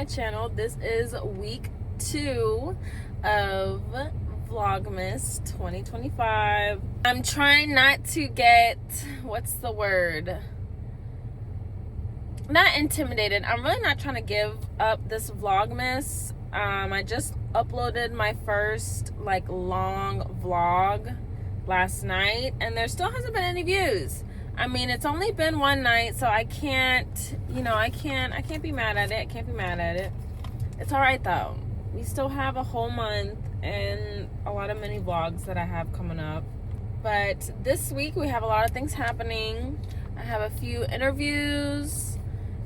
my channel. This is week 2 of Vlogmas 2025. I'm trying not to get, what's the word? Not intimidated. I'm really not trying to give up this Vlogmas. I just uploaded my first long vlog last night and there still hasn't been any views. I mean, it's only been one night, so I can't be mad at it. It's all right though. We still have a whole month and a lot of mini vlogs that I have coming up. But this week we have a lot of things happening. I have a few interviews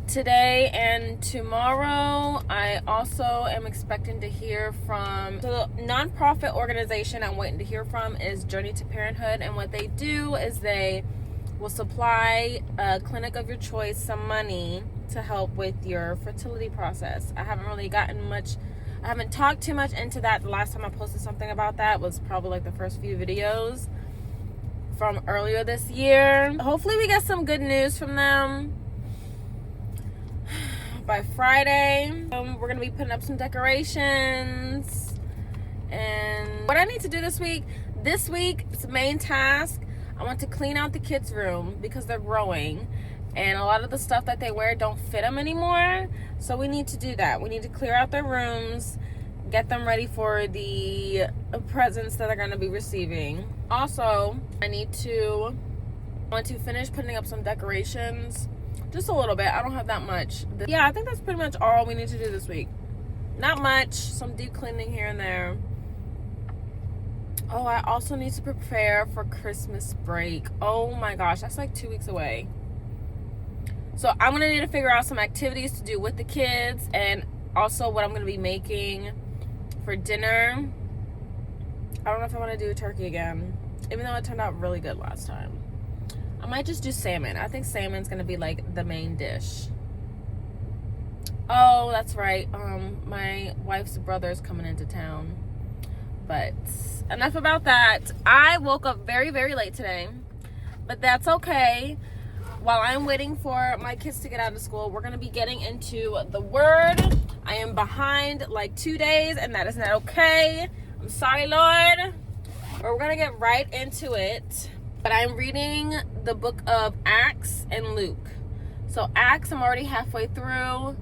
today and tomorrow. I also am expecting to hear from the nonprofit organization I'm waiting to hear from is Journey to Parenthood, and what they do is they will supply a clinic of your choice some money to help with your fertility process. I haven't talked too much into that. The last time I posted something about that was probably the first few videos from earlier this year. Hopefully we get some good news from them by Friday. We're gonna be putting up some decorations. And what I need to do this week's main task, I want to clean out the kids' room because they're growing and a lot of the stuff that they wear don't fit them anymore. So we need to do that. We need to clear out their rooms, get them ready for the presents that they're going to be receiving. Also, I want to finish putting up some decorations, just a little bit. I don't have that much. Yeah, I think that's pretty much all we need to do this week. Not much, some deep cleaning here and there. Oh, I also need to prepare for Christmas break. Oh my gosh, that's 2 weeks away. So I'm gonna need to figure out some activities to do with the kids and also what I'm gonna be making for dinner. I don't know if I want to do turkey again, even though it turned out really good last time. I might just do salmon. I think salmon's gonna be the main dish. Oh, that's right. My wife's brother is coming into town. But enough about that. I woke up very, very late today, but that's okay. While I'm waiting for my kids to get out of school, we're going to be getting into the Word. I am behind 2 days, and that is not okay. I'm sorry, Lord. But we're going to get right into it. But I'm reading the book of Acts and Luke. So Acts, I'm already halfway through,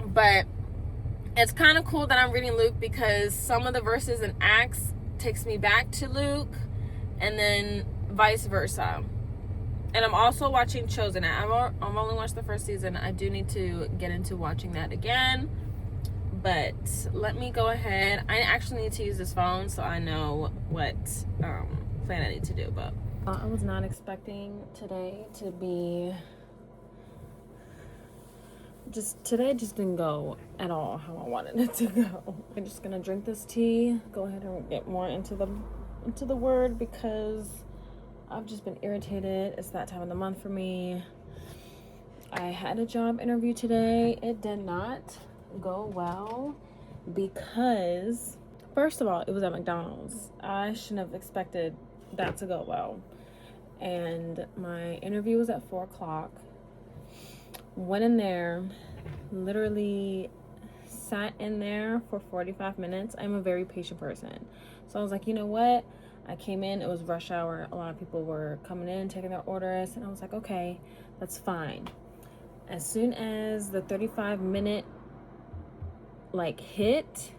but it's kind of cool that I'm reading Luke because some of the verses in Acts takes me back to Luke and then vice versa. And I'm also watching Chosen. I've only watched the first season. I do need to get into watching that again. But let me go ahead. I actually need to use this phone so I know what plan I need to do. But I was not expecting today to be... today just didn't go at all how I wanted it to go. I'm just gonna drink this tea, go ahead and get more into the Word because I've just been irritated. It's that time of the month for me. I had a job interview today. It did not go well because first of all, it was at McDonald's. I shouldn't have expected that to go well. And my interview was at 4 o'clock. Went in there, literally sat in there for 45 minutes. I'm a very patient person. So I was like, you know what? I came in, it was rush hour. A lot of people were coming in, taking their orders. And I was like, okay, that's fine. As soon as the 35-minute hit,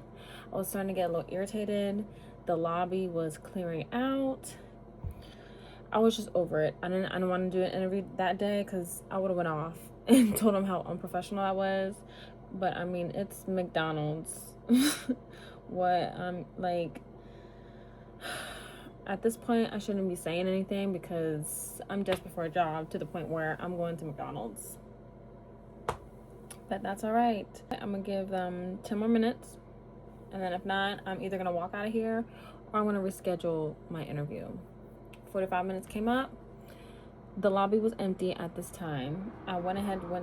I was starting to get a little irritated. The lobby was clearing out. I was just over it. I didn't want to do an interview that day because I would have went off and told them how unprofessional I was. But I mean, it's McDonald's. What at this point I shouldn't be saying anything because I'm desperate for a job to the point where I'm going to McDonald's. But that's all right. I'm gonna give them 10 more minutes, and then if not, I'm either gonna walk out of here or I'm gonna reschedule my interview. 45 minutes came up. The lobby was empty at this time. I went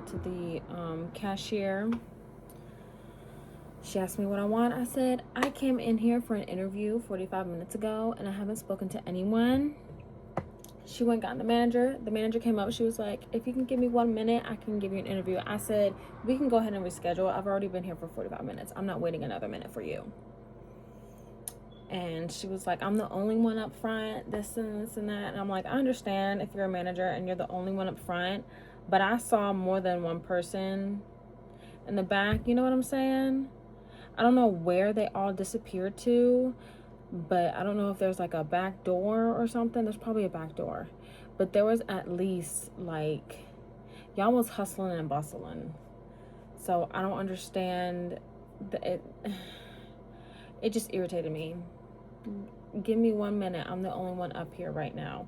to the cashier. She asked me what I want. I said, I came in here for an interview 45 minutes ago and I haven't spoken to anyone. She went and got the manager. The manager came up. She was like, if you can give me 1 minute, I can give you an interview. I said, we can go ahead and reschedule. I've already been here for 45 minutes. I'm not waiting another minute for you. And she was like, I'm the only one up front, this and this and that. And I'm like, I understand if you're a manager and you're the only one up front, but I saw more than one person in the back. You know what I'm saying? I don't know where they all disappeared to, but I don't know if there's like a back door or something. There's probably a back door, but there was at least like, y'all was hustling and bustling. So I don't understand it just irritated me. Give me 1 minute. I'm the only one up here right now.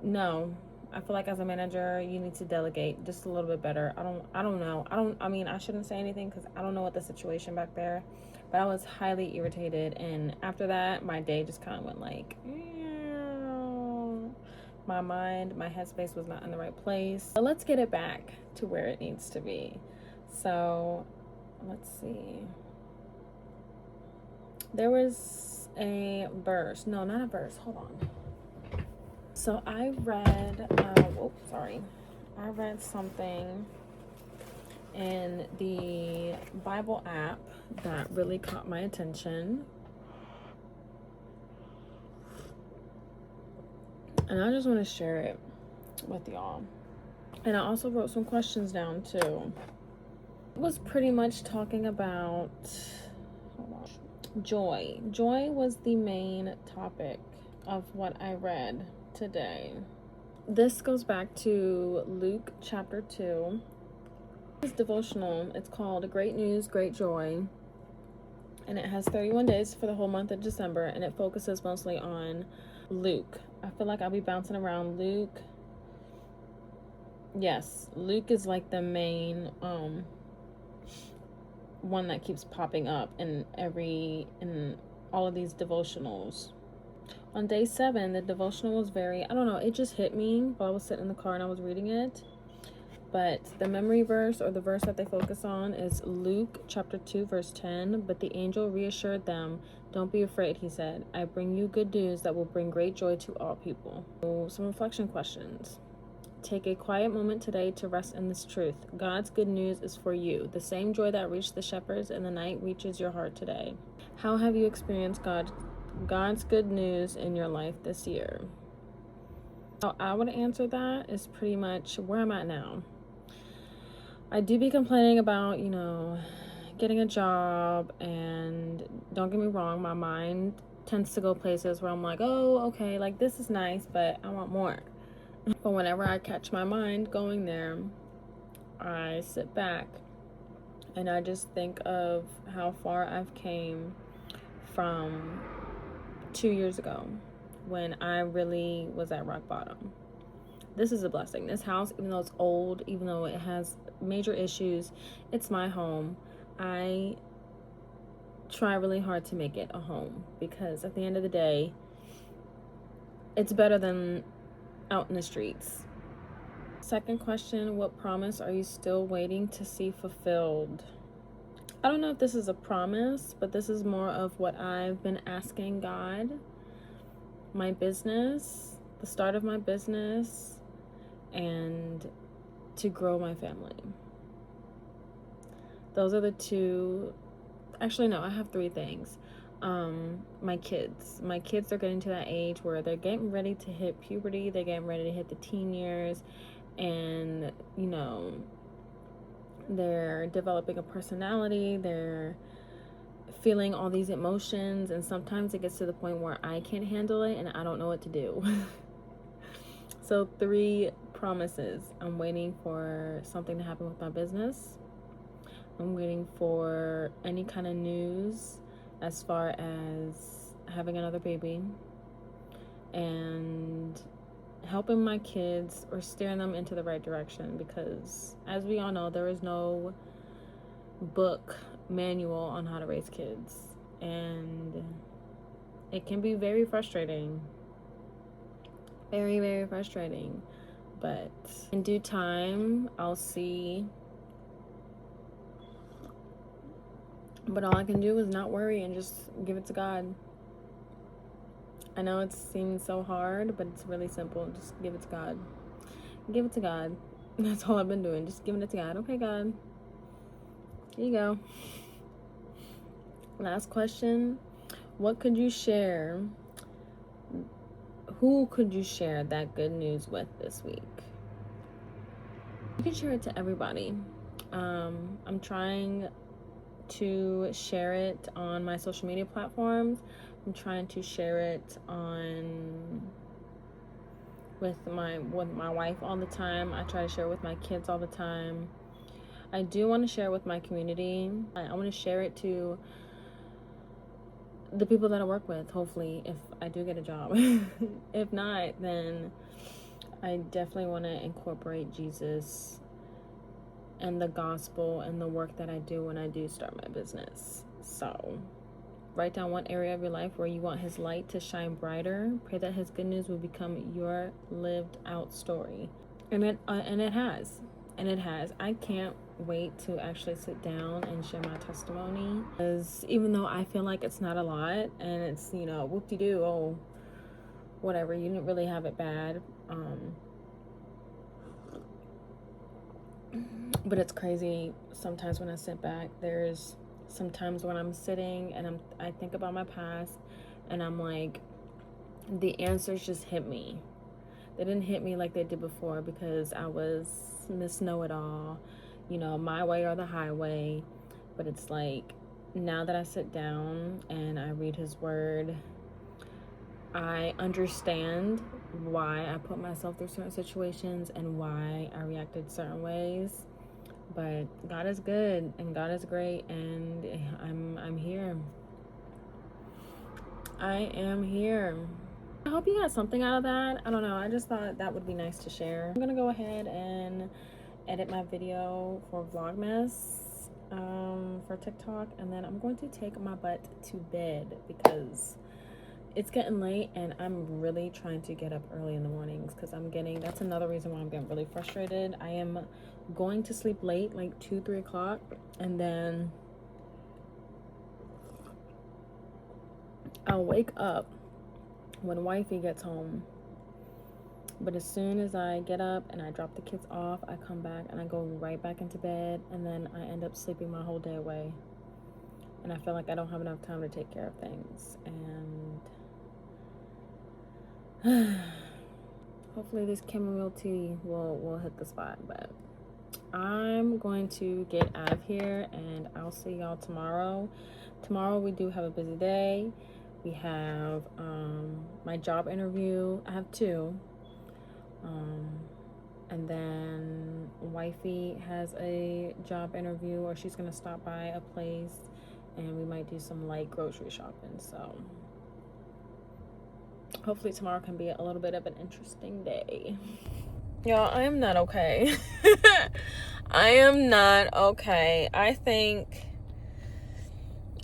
No, I feel like as a manager, you need to delegate just a little bit better. I don't know. I mean, I shouldn't say anything because I don't know what the situation back there, but I was highly irritated. And after that, my day just kind of went like, my mind, my headspace was not in the right place. But let's get it back to where it needs to be. So let's see. There was a verse. No, not a verse. Hold on. So I read, I read something in the Bible app that really caught my attention. And I just want to share it with y'all. And I also wrote some questions down too. It was pretty much talking about, joy. Joy was the main topic of what I read today. This goes back to Luke chapter 2. This devotional, it's called Great News, Great Joy. And it has 31 days for the whole month of December, and it focuses mostly on Luke. I feel like I'll be bouncing around Luke. Yes, Luke is like the main one that keeps popping up in all of these devotionals. On day 7, the devotional was very, I don't know, it just hit me while I was sitting in the car and I was reading it. But the memory verse, or the verse that they focus on, is Luke chapter 2 verse 10. But the angel reassured them, "Don't be afraid," he said. "I bring you good news that will bring great joy to all people." So, some reflection questions. Take a quiet moment today to rest in this truth. God's good news is for you. The same joy that reached the shepherds in the night reaches your heart today. How have you experienced God's good news in your life this year? How I would answer that is pretty much where I'm at now. I do be complaining about, getting a job, and don't get me wrong, my mind tends to go places where I'm like, oh, okay, like this is nice, but I want more. But whenever I catch my mind going there, I sit back and I just think of how far I've came from 2 years ago when I really was at rock bottom. This is a blessing. This house, even though it's old, even though it has major issues, it's my home. I try really hard to make it a home because at the end of the day, it's better than out in the streets. Second question, what promise are you still waiting to see fulfilled? I don't know if this is a promise, but this is more of what I've been asking God. My business, the start of my business, and to grow my family. Those are the two. Actually, no, I have 3 things. My kids are getting to that age where they're getting ready to hit puberty, they're getting ready to hit the teen years, and they're developing a personality, they're feeling all these emotions, and sometimes it gets to the point where I can't handle it and I don't know what to do. So 3 promises. I'm waiting for something to happen with my business. I'm waiting for any kind of news as far as having another baby, and helping my kids or steering them into the right direction, because as we all know, there is no book manual on how to raise kids, and it can be very frustrating. Very, very frustrating. But in due time, I'll see. But all I can do is not worry and just give it to God. I know it seems so hard, but it's really simple. Just give it to God. Give it to God. That's all I've been doing. Just giving it to God. Okay, God. Here you go. Last question. What could you share? Who could you share that good news with this week? You can share it to everybody. I'm trying to share it on my social media platforms. I'm trying to share it with my wife all the time. I try to share it with my kids all the time. I do want to share it with my community. I want to share it to the people that I work with, hopefully, if I do get a job. If not, then I definitely want to incorporate Jesus and the gospel and the work that I do when I do start my business. So write down one area of your life where you want his light to shine brighter. Pray that his good news will become your lived out story. And it has. And it has. I can't wait to actually sit down and share my testimony, because even though I feel like it's not a lot and it's, you know, whoop-de-doo, oh, whatever, you didn't really have it bad, but it's crazy sometimes when I sit back. There's sometimes when I'm sitting and I think about my past and I'm like, the answers just hit me. They didn't hit me like they did before, because I was Miss Know-It-All, you know, my way or the highway. But it's like, now that I sit down and I read his word, I understand why I put myself through certain situations and why I reacted certain ways. But God is good and God is great, and I'm here. I am here. I hope you got something out of that. I don't know. I just thought that would be nice to share. I'm gonna go ahead and edit my video for Vlogmas for TikTok, and then I'm going to take my butt to bed because it's getting late and I'm really trying to get up early in the mornings, because that's another reason why I'm getting really frustrated. I am going to sleep late, like 2-3 o'clock, and then I'll wake up when wifey gets home. But as soon as I get up and I drop the kids off, I come back and I go right back into bed, and then I end up sleeping my whole day away. And I feel like I don't have enough time to take care of things. And hopefully this chamomile tea will hit the spot. But I'm going to get out of here, and I'll see y'all tomorrow. Tomorrow we do have a busy day. We have my job interview. I have 2. And then wifey has a job interview, or she's gonna stop by a place, and we might do some light grocery shopping. So hopefully tomorrow can be a little bit of an interesting day. Y'all, I am not okay. I am not okay. I think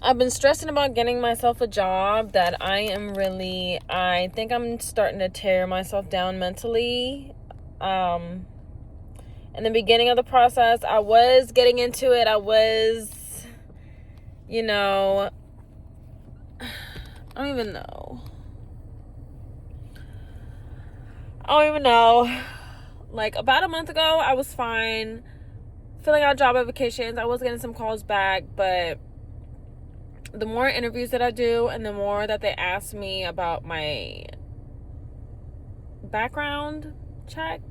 I've been stressing about getting myself a job that I think I'm starting to tear myself down mentally. In the beginning of the process, I was getting into it. I was, you know, I don't even know. Like about a month ago, I was fine, filling out job applications. I was getting some calls back, but the more interviews that I do and the more that they ask me about my background check,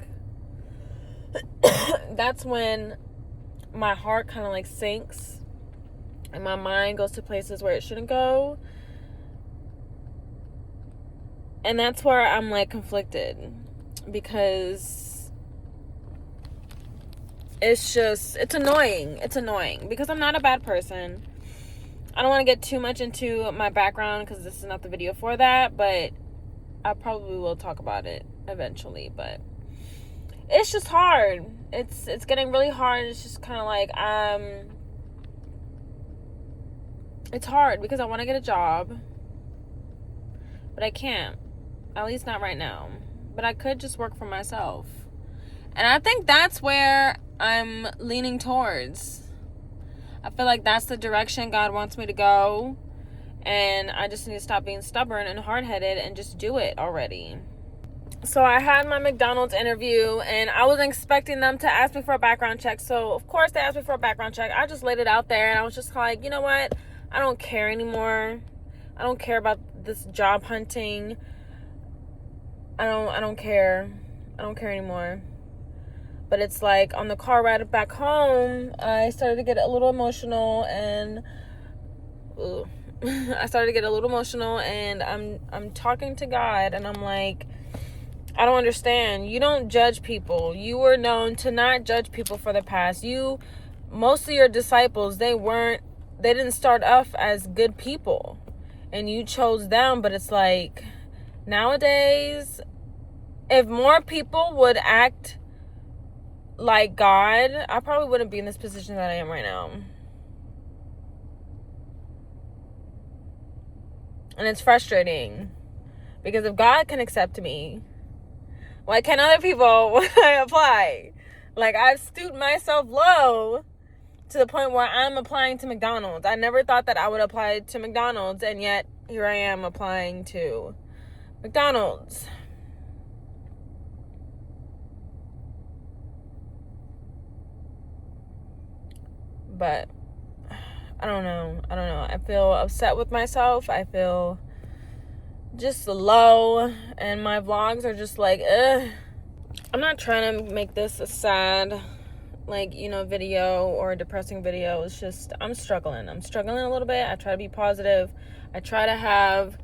that's when my heart kind of like sinks and my mind goes to places where it shouldn't go. And that's where I'm like conflicted, because it's annoying. It's annoying because I'm not a bad person. I don't want to get too much into my background because this is not the video for that, but I probably will talk about it eventually. But it's just hard. It's getting really hard. It's just kind of like it's hard because I want to get a job, but I can't. At least not right now. But I could just work for myself. And I think that's where I'm leaning towards. I feel like that's the direction God wants me to go. And I just need to stop being stubborn and hard-headed and just do it already. So I had my McDonald's interview, and I was expecting them to ask me for a background check. So, of course, they asked me for a background check. I just laid it out there, and I was just like, you know what? I don't care anymore. I don't care about this job hunting. I don't care. I don't care anymore. But it's like on the car ride back home, I started to get a little emotional, and I'm talking to God, and I'm like, I don't understand. You don't judge people. You were known to not judge people for the past. Most of your disciples, they didn't start off as good people, and you chose them. But it's like, nowadays, if more people would act like God, I probably wouldn't be in this position that I am right now. And it's frustrating, because if God can accept me, why can't other people when I apply? Like, I've stooped myself low to the point where I'm applying to McDonald's. I never thought that I would apply to McDonald's, and yet here I am applying to McDonald's. But I don't know. I feel upset with myself. I feel just low, and my vlogs are just like, ugh. I'm not trying to make this a sad, video or a depressing video. It's just, I'm struggling a little bit. I try to be positive. I try to have,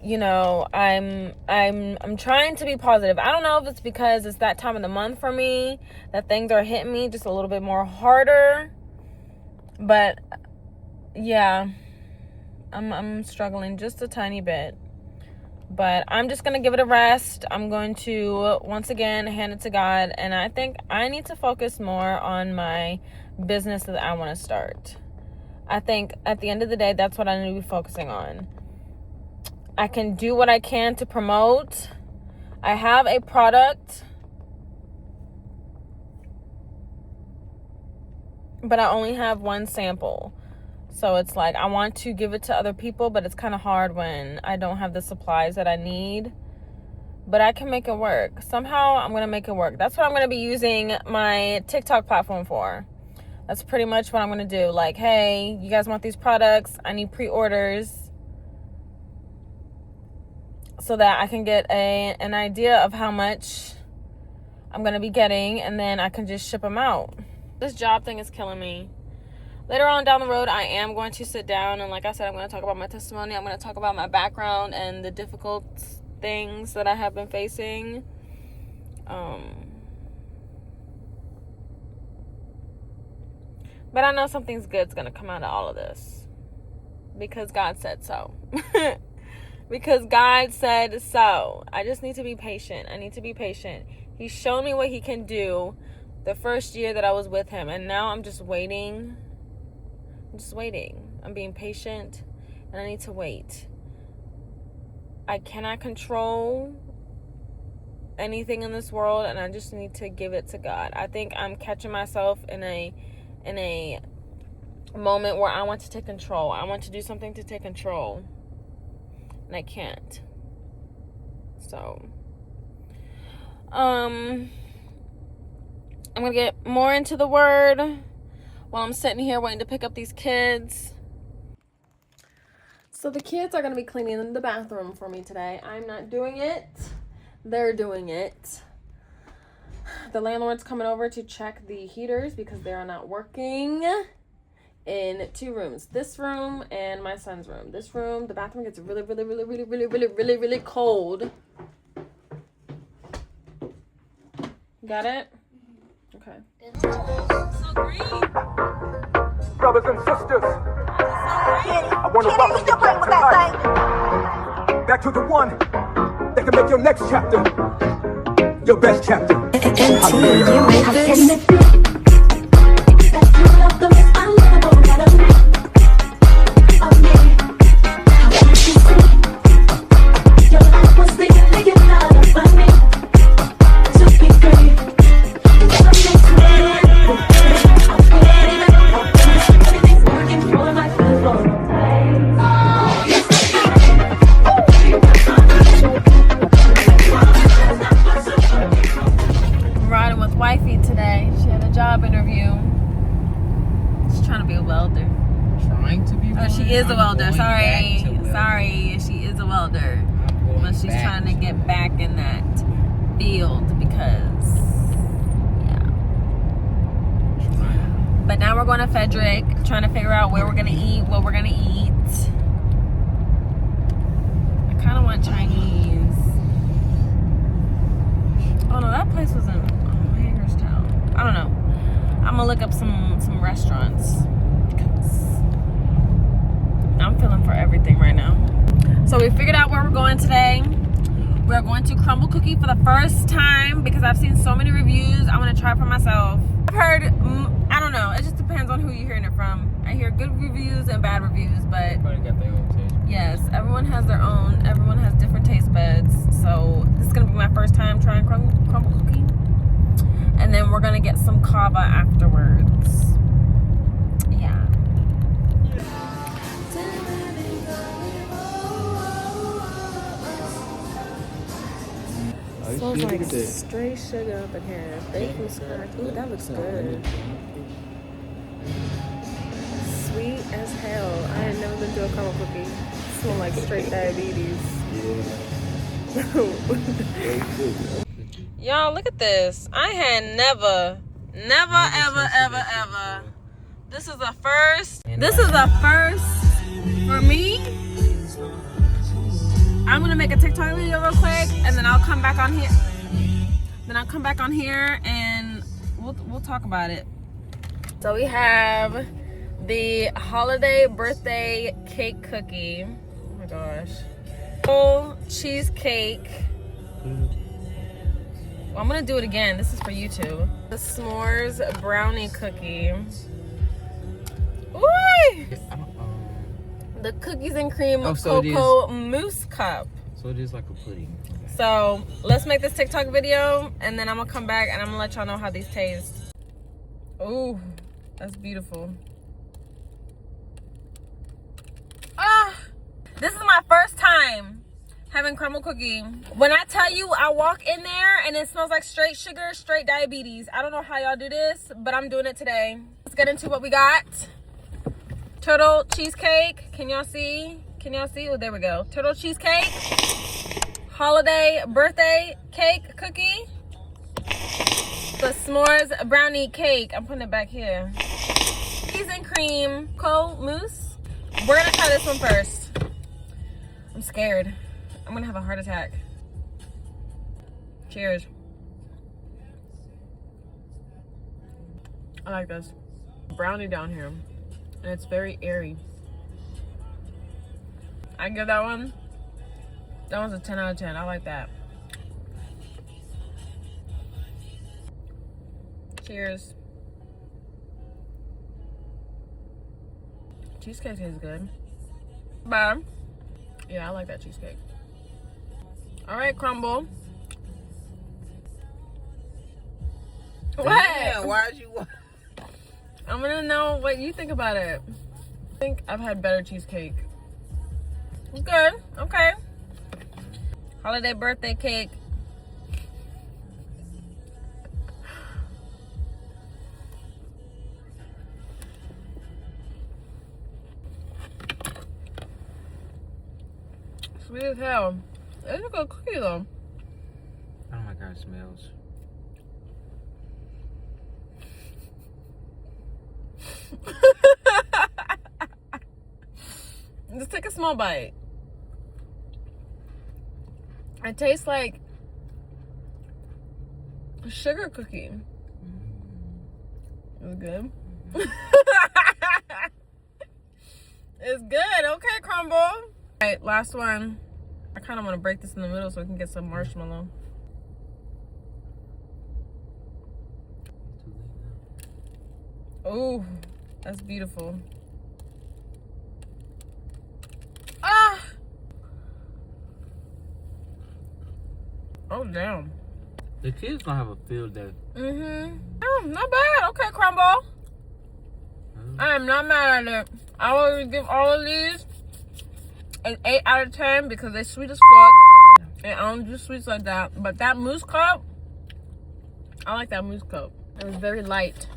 I'm trying to be positive. I don't know if it's because it's that time of the month for me that things are hitting me just a little bit more harder. But yeah, I'm struggling just a tiny bit. But I'm just going to give it a rest. I'm going to, once again, hand it to God. And I think I need to focus more on my business that I want to start. I think at the end of the day, that's what I need to be focusing on. I can do what I can to promote. I have a product, but I only have one sample. So it's like, I want to give it to other people, but it's kind of hard when I don't have the supplies that I need. But I can make it work. Somehow I'm going to make it work. That's what I'm going to be using my TikTok platform for. That's pretty much what I'm going to do. Like, hey, you guys want these products? I need pre-orders, so that I can get an idea of how much I'm going to be getting, and then I can just ship them out. This job thing is killing me. Later on down the road, I am going to sit down, and like I said, I'm going to talk about my testimony. I'm going to talk about my background and the difficult things that I have been facing. But I know something's good's going to come out of all of this, because God said so. Because God said so. I just need to be patient. I need to be patient. He's shown me what he can do the first year that I was with him, and now I'm just waiting. I'm being patient, and I need to wait. I cannot control anything in this world, and I just need to give it to God. I think I'm catching myself in a moment where I want to take control. I want to do something to take control, and I can't. So, I'm gonna get more into the word while I'm sitting here waiting to pick up these kids. So the kids are going to be cleaning the bathroom for me today. I'm not doing it. They're doing it. The landlord's coming over to check the heaters because they are not working in 2 rooms. This room and my son's room. This room, the bathroom gets really cold. Got it? Okay. So green. Brothers and sisters, I want to welcome you tonight back to the one that can make your next chapter your best chapter. is a welder. Sorry, she is a welder, but she's trying to get back in that field because, yeah. But now we're going to Frederick, trying to figure out where we're gonna eat, what we're gonna eat. I kind of want Chinese. Oh no, that place was in Hagerstown. I don't know. I'm gonna look up some restaurants. I'm feeling for everything right now. So we figured out where we're going today. We're going to Crumbl Cookie for the first time because I've seen so many reviews. I want to try it for myself. I've heard, I don't know, it just depends on who you're hearing it from. I hear good reviews and bad reviews, but Everybody got their own taste. yes, everyone has their own. Everyone has different taste buds. So this is gonna be my first time trying Crumbl Cookie, and then we're gonna get some kava afterwards. Yeah. Smells like straight sugar up in here. Bacon scratch. Ooh, that looks good. Sweet as hell. I had never been to a caramel cookie. Smell like straight diabetes. Y'all, look at this. I had never, ever. This is a first. This is a first for me. I'm gonna make a TikTok video real quick, and then I'll come back on here. And we'll talk about it. So we have the holiday birthday cake cookie. Oh my gosh. Full cheesecake. Well, I'm gonna do it again. This is for you two. The s'mores brownie cookie. Ooh! The cookies and cream cocoa mousse cup. So it is like a pudding. So let's make this TikTok video, and then I'm gonna come back and I'm gonna let y'all know how these taste. Ooh, that's beautiful. Ah, this is my first time having Crumbl Cookie. When I tell you, I walk in there and it smells like straight sugar, straight diabetes. I don't know how y'all do this, but I'm doing it today. Let's get into what we got. Turtle cheesecake. Can y'all see? Oh, there we go. Turtle cheesecake. Holiday birthday cake cookie. The s'mores brownie cake. I'm putting it back here. Cookies and cream cocoa mousse. We're gonna try this one first. I'm scared. I'm gonna have a heart attack. Cheers. I like this. Brownie down here. And it's very airy. I give that one. That one's a 10 out of 10. I like that. Cheers. Cheesecake tastes good. Bye. Yeah, I like that cheesecake. All right, Crumbl. What? Yeah, why'd you? I'm gonna know what you think about it. I think I've had better cheesecake. It's good. Okay. Holiday birthday cake. Sweet as hell. It's a good cookie though. I don't like how it smells. Just take a small bite. It tastes like a sugar cookie. It's good. It's good. Okay, Crumbl. All right, last one. I kind of want to break this in the middle so we can get some marshmallow. Oh, that's beautiful. Ah! Oh, damn. The kids gonna have a field day. Oh, not bad. Okay, Crumbl. I am not mad at it. I will give all of these an 8 out of 10 because they're sweet as fuck. And I don't do sweets like that. But that mousse cup, I like that mousse cup. It was very light.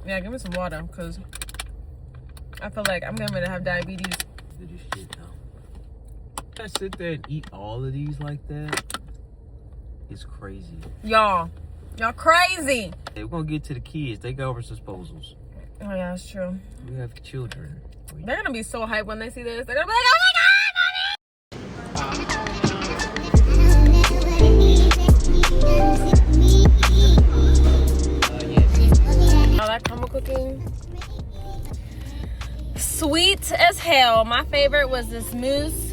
Yeah, give me some water because I feel like I'm getting ready to have diabetes. Did you shit though? I sit there and eat all of these like that. It's crazy. Y'all crazy. Hey, we're gonna get to the kids. They got over disposals. Oh yeah, that's true. We have children. They're gonna be so hyped when they see this. They're gonna be like, oh my god, I like crumble cooking. Sweet as hell. My favorite was this mousse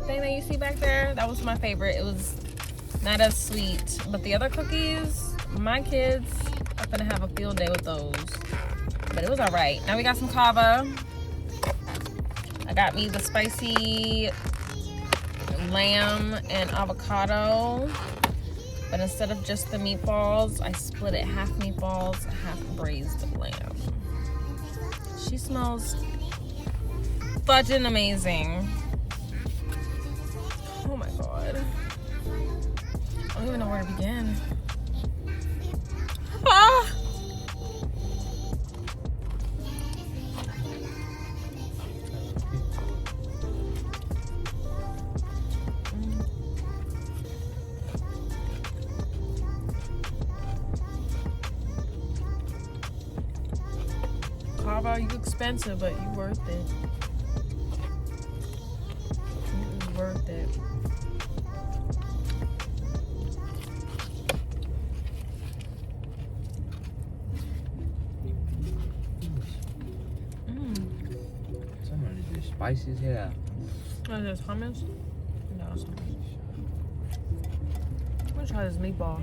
thing that you see back there. That was my favorite. It was not as sweet, but the other cookies, my kids are gonna have a field day with those. But it was all right. Now we got some kava. I got me the spicy lamb and avocado, but instead of just the meatballs, I split it half meatballs, half braised lamb. She smells fudging amazing. Oh my god. I don't even know where to begin. Ah! Kava, you expensive, but you worth it. You worth it. Some of this is spicy as hell. What is this, hummus? No, it's hummus. I'm gonna try this meatball.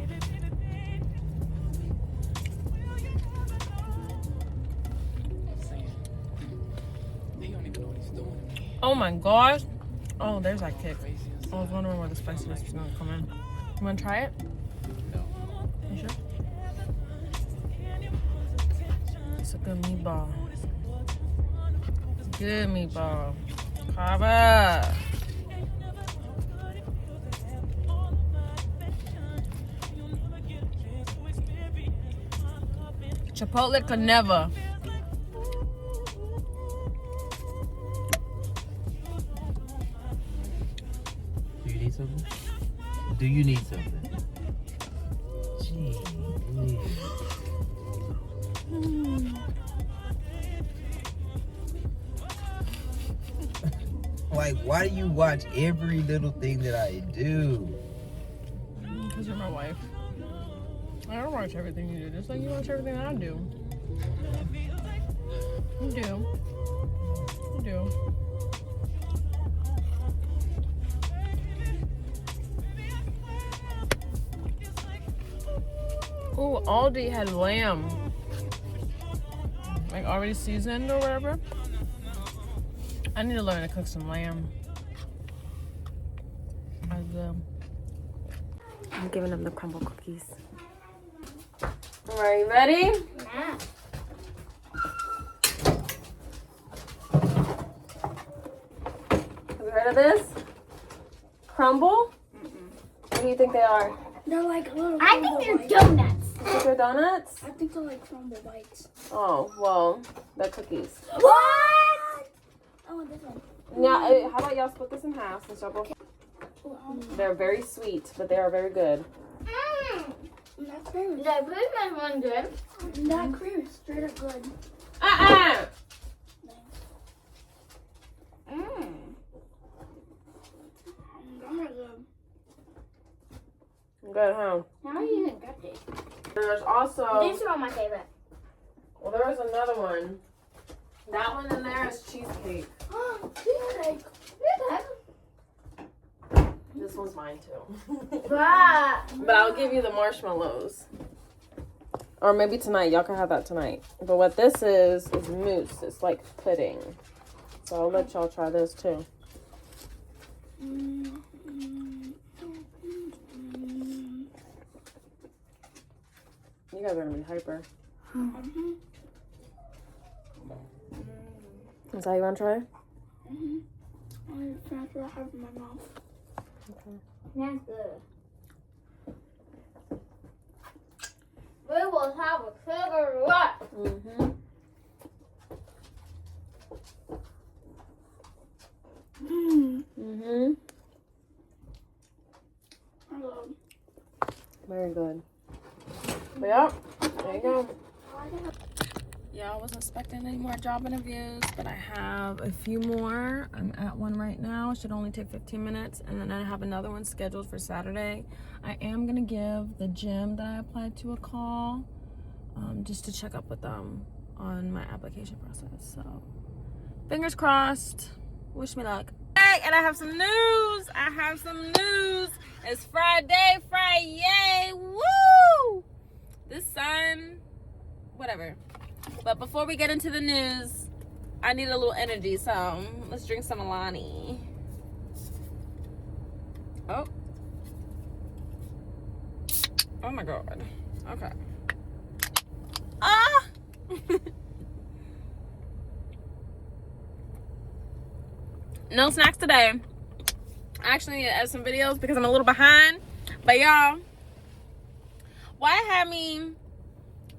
Oh my gosh. Oh, there's that kick. I was wondering where the spiciness was gonna come in. You wanna try it? No. You sure? It's a good meatball. Good meatball. Kava. Chipotle could never. Do you need something? Do you need something? Gee, Like, why do you watch every little thing that I do? Because you're my wife. I don't watch everything you do, just like you watch everything I do. You do. You do. Ooh, Aldi had lamb. Like already seasoned or whatever. I need to learn to cook some lamb. I'm giving them the crumble cookies. Are you ready? Yeah. Have you heard of this? Crumble? What do you think they are? They're like little. I think they're donuts. You think they're donuts? I think they're like crumble bites. Oh, well, they're cookies. What? I want this one. Now, how about y'all split this in half since y'all both... They're very sweet, but they are very good. That cream is, That pretty one good. that cream is straight up good. Those are good. Good, huh? How are you even got this? There's also... These are my favorite. Well, there was another one. That one in there is cheesecake. Cheesecake. This one's mine, too. Wow. But I'll give you the marshmallows. Or maybe tonight. Y'all can have that tonight. But what this is mousse. It's like pudding. So I'll let y'all try this, too. You guys are going to be hyper. Is that how you want to try it? I'm trying to have in my mouth. Okay. That's good. We will have a sugar rush. really good. But yeah, there you go. Yeah, I wasn't expecting any more job interviews, but I have a few more. I'm at one right now. It should only take 15 minutes, and then I have another one scheduled for Saturday. I am gonna give the gym that I applied to a call, just to check up with them on my application process. So, fingers crossed. Wish me luck. Hey, and I have some news. It's Friday. Woo! This sun, whatever. But before we get into the news, I need a little energy, so let's drink some Alani. Oh my God. Okay. Ah! No snacks today. I actually need to add some videos because I'm a little behind. But y'all, why had me...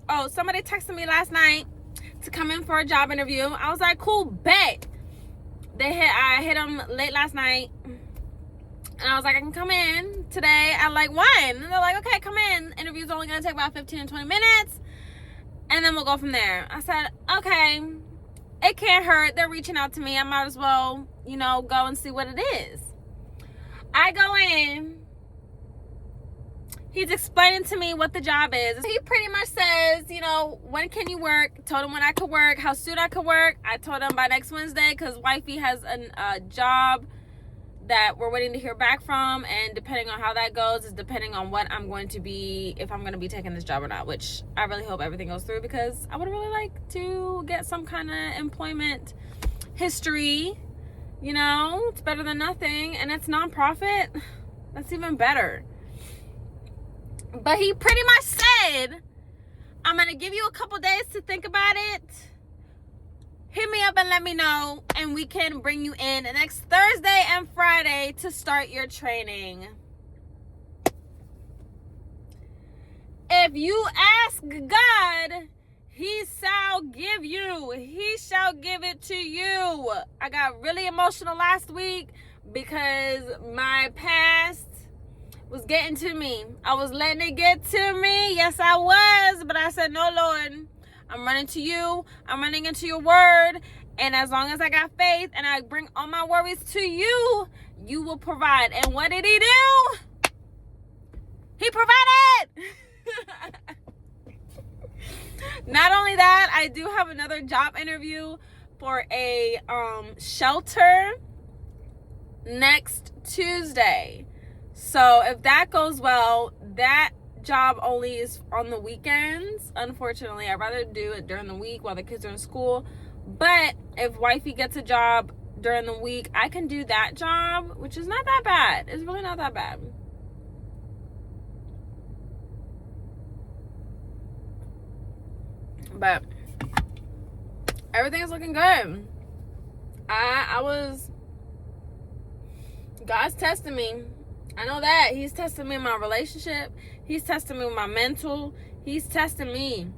Oh, somebody texted me last night to come in for a job interview. I was like, cool, bet. I hit them late last night. And I was like, I can come in today at like 1. And they're like, okay, come in. Interview's only going to take about 15 to 20 minutes. And then we'll go from there. I said, okay, it can't hurt. They're reaching out to me. I might as well, go and see what it is. I go in. He's explaining to me what the job is. He pretty much says, when can you work? Told him when I could work, how soon I could work. I told him by next Wednesday because wifey has a job that we're waiting to hear back from. And depending on how that goes is depending on what I'm going to be, if I'm going to be taking this job or not, which I really hope everything goes through because I would really like to get some kind of employment history. It's better than nothing. And it's nonprofit. That's even better. But he pretty much said, I'm going to give you a couple days to think about it. Hit me up and let me know. And we can bring you in next Thursday and Friday to start your training. If you ask God, he shall give you. He shall give it to you. I got really emotional last week because my past was getting to me. I was letting it get to me. Yes, I was. But I said, no, Lord. I'm running to you. I'm running into your word. And as long as I got faith and I bring all my worries to you, you will provide. And what did he do? He provided. Not only that, I do have another job interview for a shelter next Tuesday. So if that goes well, that job only is on the weekends. Unfortunately, I'd rather do it during the week while the kids are in school. But if wifey gets a job during the week, I can do that job, which is not that bad. It's really not that bad. But everything's looking good. God's testing me. I know that. He's testing me in my relationship. He's testing me with my mental. He's testing me.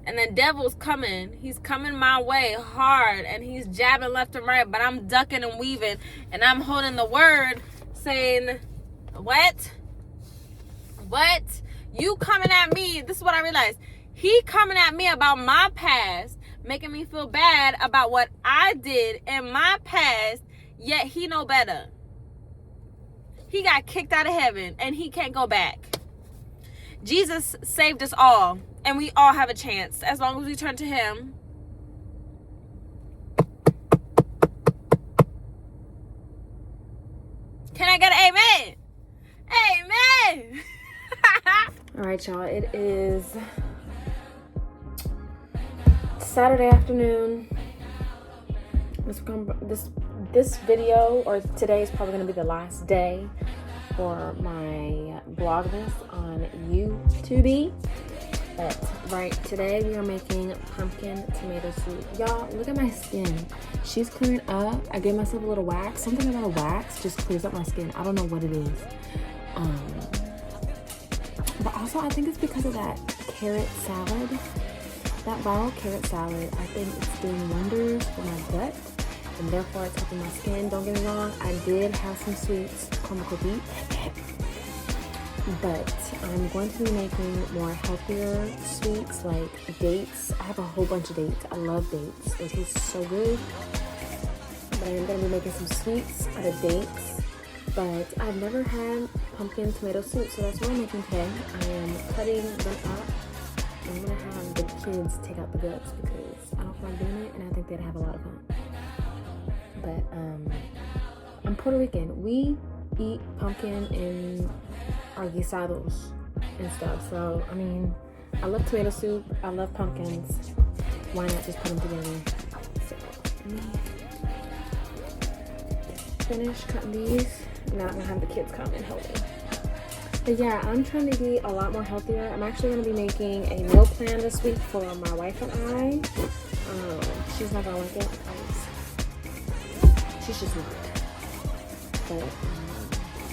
And the devil's coming. He's coming my way hard. And he's jabbing left and right. But I'm ducking and weaving. And I'm holding the word saying, what? What? You coming at me. This is what I realized. He coming at me about my past. Making me feel bad about what I did in my past. Yet he know better. He got kicked out of heaven and he can't go back. Jesus saved us all and we all have a chance as long as we turn to him. Can I get an amen? Amen. All right, y'all. It is Saturday afternoon. This video, or today, is probably going to be the last day for my Vlogmas on YouTube. But right, today we are making pumpkin tomato soup. Y'all, look at my skin. She's clearing up. I gave myself a little wax. Something about a wax just clears up my skin. I don't know what it is. But also, I think it's because of that carrot salad. That viral carrot salad, I think it's doing wonders for my gut. And therefore it's helping my skin. Don't get me wrong, I did have some sweets, caramel cookie. but I'm going to be making more healthier sweets like dates. I have a whole bunch of dates. I love dates. They taste so good. But I'm going to be making some sweets out of dates. But I've never had pumpkin tomato soup, so that's what I'm making today. I am cutting them up. I'm going to have the kids take out the guts because I don't feel like doing it, and I think they'd have a lot of fun. But I'm Puerto Rican. We eat pumpkin in our guisados and stuff. So, I mean, I love tomato soup. I love pumpkins. Why not just put them together? So, let me finish cutting these. Now I'm going to have the kids come and help me. But yeah, I'm trying to be a lot more healthier. I'm actually going to be making a meal plan this week for my wife and I. She's not going to like it because she's just not. But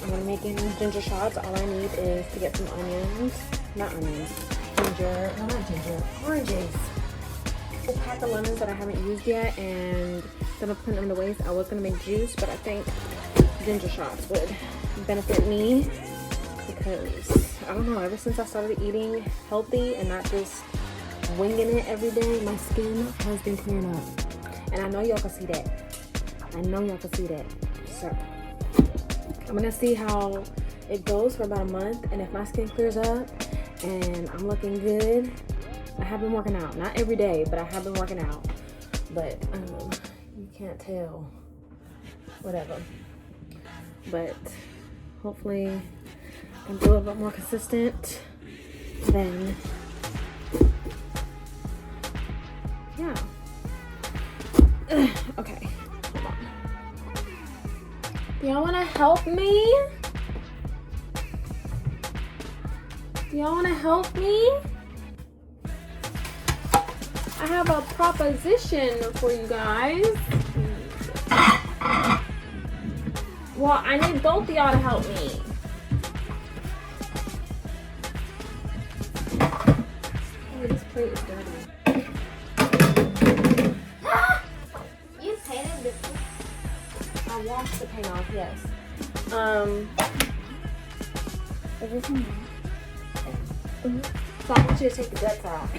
I'm going to make ginger shots. All I need is to get some onions. Not onions. Ginger. No, not ginger. Oranges. A pack of lemons that I haven't used yet, and instead of putting them to waste, I was going to make juice, but I think ginger shots would benefit me because, I don't know, ever since I started eating healthy and not just winging it every day, my skin has been clearing up. And I know y'all can see that. I know y'all can see that. So, I'm gonna see how it goes for about a month, and if my skin clears up and I'm looking good, I have been working out. Not every day, but I have been working out. But you can't tell. Whatever. But hopefully I can be a little bit more consistent. Then, yeah. Okay. Hold on. Do y'all want to help me? Do y'all want to help me? I have a proposition for you guys. Well, I need both of y'all to help me. Oh, this plate is dirty. You painted this. I washed the paint off, yes. Is this one? So I want you to take the guts out.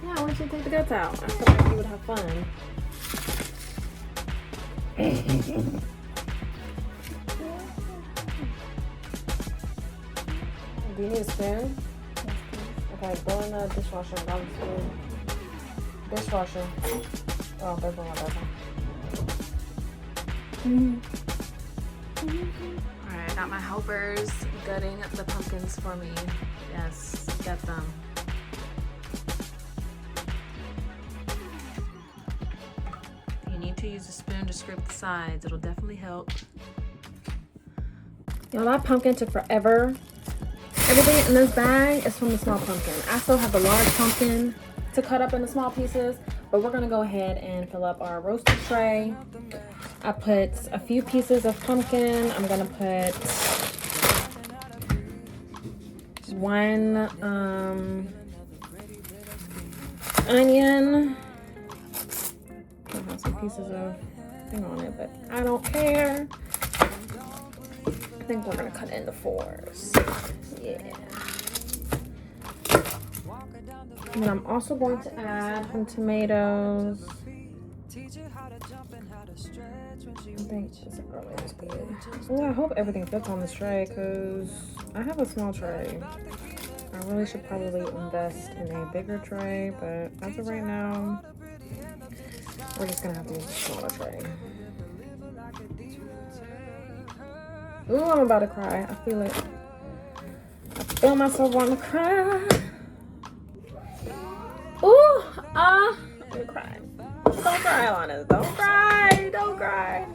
Yeah, I want you to take the guts out. I feel like you would have fun. Do you need a spoon? Okay, go in the dishwasher and grab the spoon. Dishwasher. Oh, there's one more. Alright, I got my helpers gutting the pumpkins for me. Yes, get them. You need to use a spoon to scrape the sides. It'll definitely help. Y'all, that pumpkin took forever. Everything in this bag is from the small pumpkin. I still have the large pumpkin to cut up into small pieces, but we're gonna go ahead and fill up our roasted tray. I put a few pieces of pumpkin. I'm gonna put one onion. I have some pieces of thing on it, but I don't care. I think we're gonna cut it into fours. Yeah. And then I'm also going to add some tomatoes. I think this probably is good. Oh, I hope everything fits on this tray because I have a small tray. I really should probably invest in a bigger tray, but as of right now, we're just gonna have to use a smaller tray. Ooh, I'm about to cry. I feel it. I feel myself wanting to cry. Ooh, I'm gonna cry. Don't cry, Alana. Don't cry. Don't cry.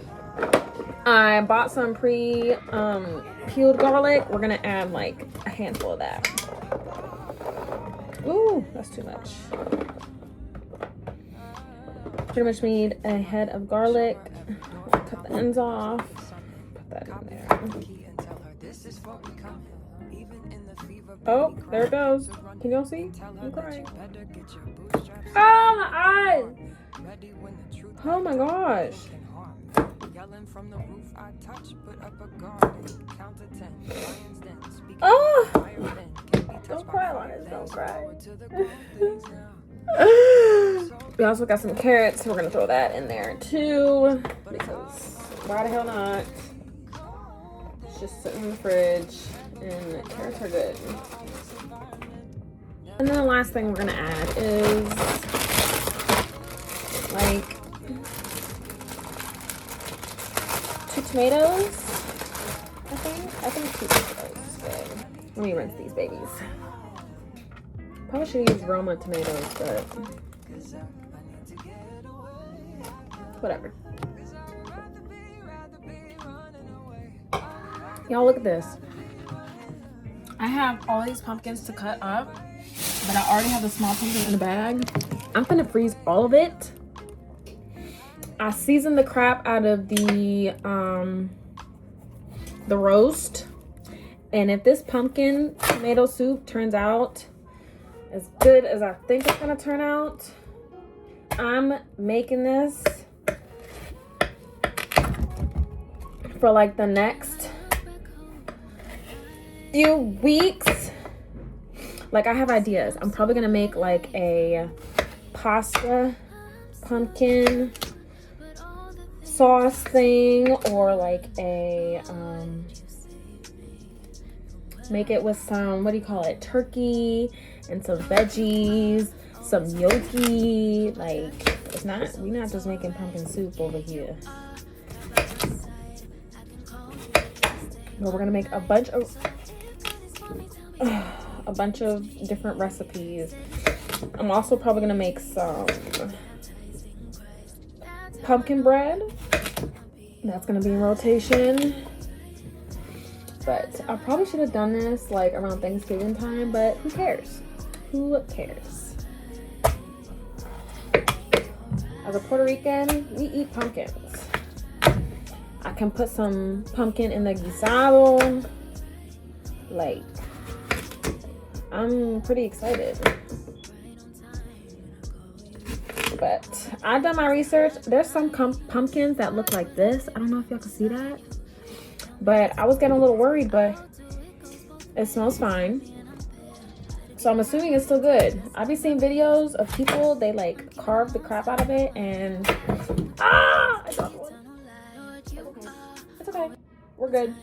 I bought some peeled garlic. We're gonna add like a handful of that. Ooh, that's too much. Pretty much need a head of garlic. Cut the ends off. Put that in there. Oh, there it goes. Can y'all see? I'm crying. Oh, my eyes. Oh my gosh. Yelling from the roof, I touch, put up a guard, count to 10. Lions den, speaking Oh, fire then, can't be touched don't by cry, fire Lions, then. don't cry. Forward to the good things now. We also got some carrots. We're gonna throw that in there too, because why the hell not? It's just sitting in the fridge, and carrots are good. And then the last thing we're gonna add is like 2 tomatoes. I think 2 tomatoes is good. Let me rinse these babies. Probably should use Roma tomatoes, but whatever. Y'all, look at this. I have all these pumpkins to cut up, but I already have the small pumpkin in a bag. I'm gonna freeze all of it. I seasoned the crap out of the roast, and if this pumpkin tomato soup turns out as good as I think it's gonna turn out, I'm making this for like the next few weeks. Like, I have ideas. I'm probably gonna make like a pasta pumpkin sauce thing, or like a make it with some, what do you call it, turkey and some veggies, some gnocchi. Like, it's not, we're not just making pumpkin soup over here. But we're gonna make a bunch of different recipes. I'm also probably gonna make some pumpkin bread. That's gonna be in rotation. But I probably should have done this like around Thanksgiving time, but who cares? Who cares? As a Puerto Rican, we eat pumpkins. I can put some pumpkin in the guisado. Like, I'm pretty excited. But I've done my research. There's some pumpkins that look like this. I don't know if y'all can see that. But I was getting a little worried, but it smells fine. So I'm assuming it's still good. I've been seeing videos of people, they like carve the crap out of it, and I dropped one. It's okay. We're good.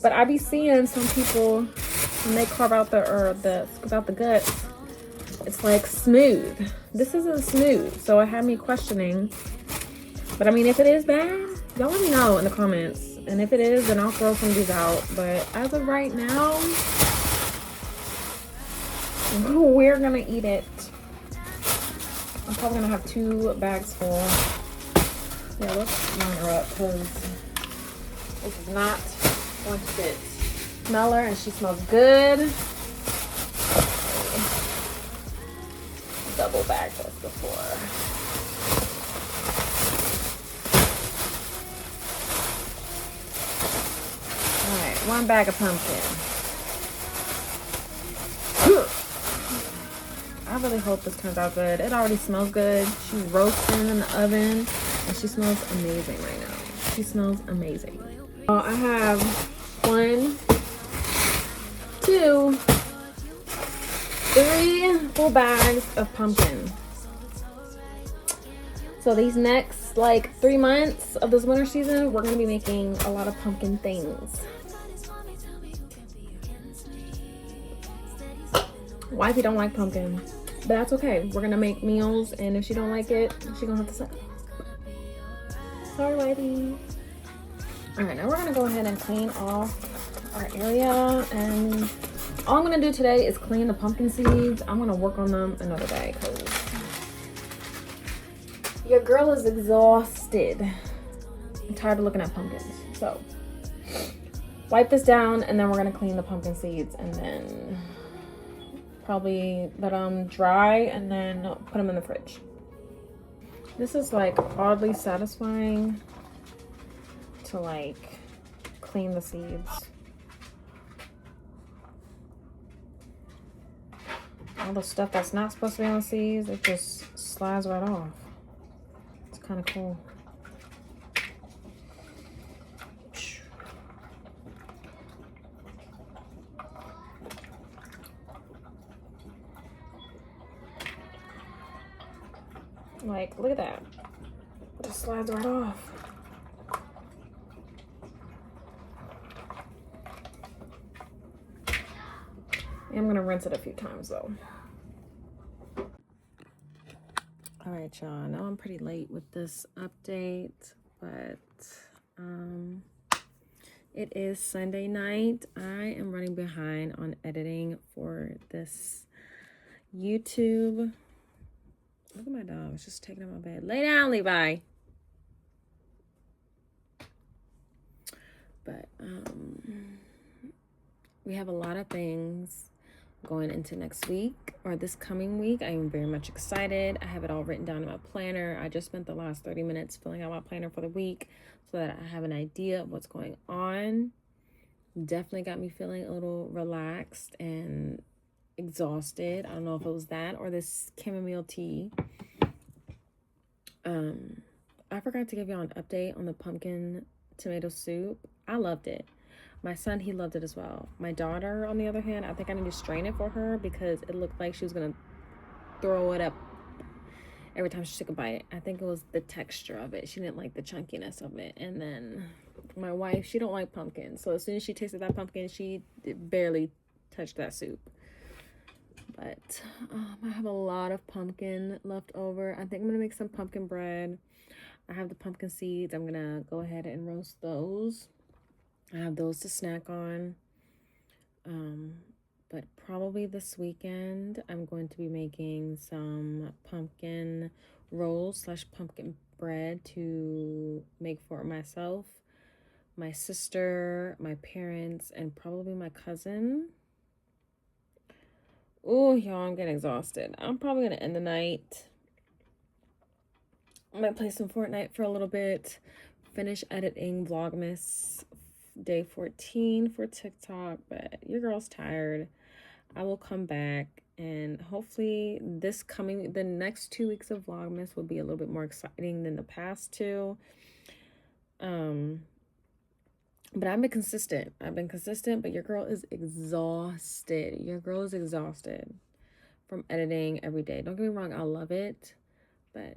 But I be seeing some people, when they carve out scoop out the guts, it's like smooth. This isn't smooth, so it had me questioning. But I mean, if it is bad, y'all let me know in the comments. And if it is, then I'll throw some of these out. But as of right now, we're gonna eat it. I'm probably gonna have 2 bags full. Yeah, let's line her up, because this is not going to fit. Smell her, and she smells good. Double bag this before. All right, 1 bag of pumpkin. I really hope this turns out good. It already smells good. She's roasting in the oven, and she smells amazing right now. She smells amazing. I have 1, 2, 3 full bags of pumpkin. So these next like 3 months of this winter season, we're gonna be making a lot of pumpkin things. Wifey don't like pumpkin, but that's okay. We're gonna make meals, and if she don't like it, she gonna have to say, sorry, wifey. All right, now we're gonna go ahead and clean off our area, and all I'm gonna do today is clean the pumpkin seeds. I'm gonna work on them another day, because your girl is exhausted. I'm tired of looking at pumpkins. So wipe this down, and then we're gonna clean the pumpkin seeds, and then probably let them dry, and then put them in the fridge. This is like oddly satisfying to like clean the seeds. All the stuff that's not supposed to be on the seeds, it just slides right off. It's kind of cool. Like, look at that. It just slides right off. I'm gonna rinse it a few times though. All right, y'all. I know I'm pretty late with this update, but it is Sunday night. I am running behind on editing for this YouTube. Look at my dog. It's just taking up my bed. Lay down, Levi. But we have a lot of things going into next week or this coming week. I am very much excited. I have it all written down in my planner. I just spent the last 30 minutes filling out my planner for the week so that I have an idea of what's going on. Definitely got me feeling a little relaxed and exhausted. I don't know if it was that or this chamomile tea. I forgot to give y'all an update on the pumpkin tomato soup. I loved it. My son, he loved it as well. My daughter, on the other hand, I think I need to strain it for her because it looked like she was gonna throw it up every time she took a bite. I think it was the texture of it. She didn't like the chunkiness of it. And then my wife, she don't like pumpkin. So as soon as she tasted that pumpkin, she barely touched that soup. But I have a lot of pumpkin left over. I think I'm gonna make some pumpkin bread. I have the pumpkin seeds. I'm gonna go ahead and roast those. I have those to snack on. But probably this weekend, I'm going to be making some pumpkin rolls / pumpkin bread to make for myself, my sister, my parents, and probably my cousin. Oh, y'all, I'm getting exhausted. I'm probably going to end the night. I might play some Fortnite for a little bit, finish editing Vlogmas day 14 for TikTok, but your girl's tired. I will come back and hopefully the next 2 weeks of Vlogmas will be a little bit more exciting than the past two. But I've been consistent, but your girl is exhausted. From editing every day. Don't get me wrong, I love it, but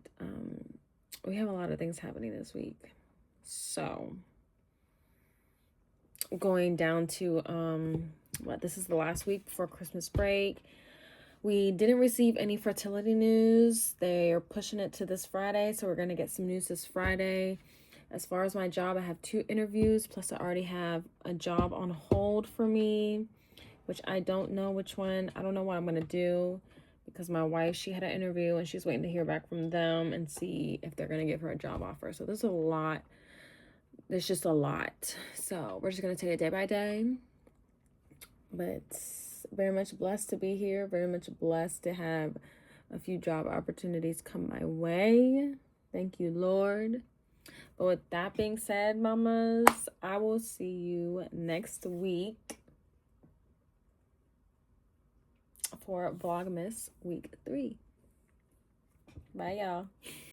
we have a lot of things happening this week. So going down to this is the last week before Christmas break. We didn't receive any fertility news. They're pushing it to this Friday, so we're gonna get some news this Friday. As far as my job, I have 2 interviews, plus I already have a job on hold for me, which I don't know which one. I don't know what I'm gonna do because my wife, she had an interview and she's waiting to hear back from them and see if they're gonna give her a job offer. So there's a lot. There's just a lot. So we're just gonna take it day by day. But very much blessed to be here. Very much blessed to have a few job opportunities come my way. Thank you, Lord. But with that being said, mamas, I will see you next week for Vlogmas week 3. Bye, y'all.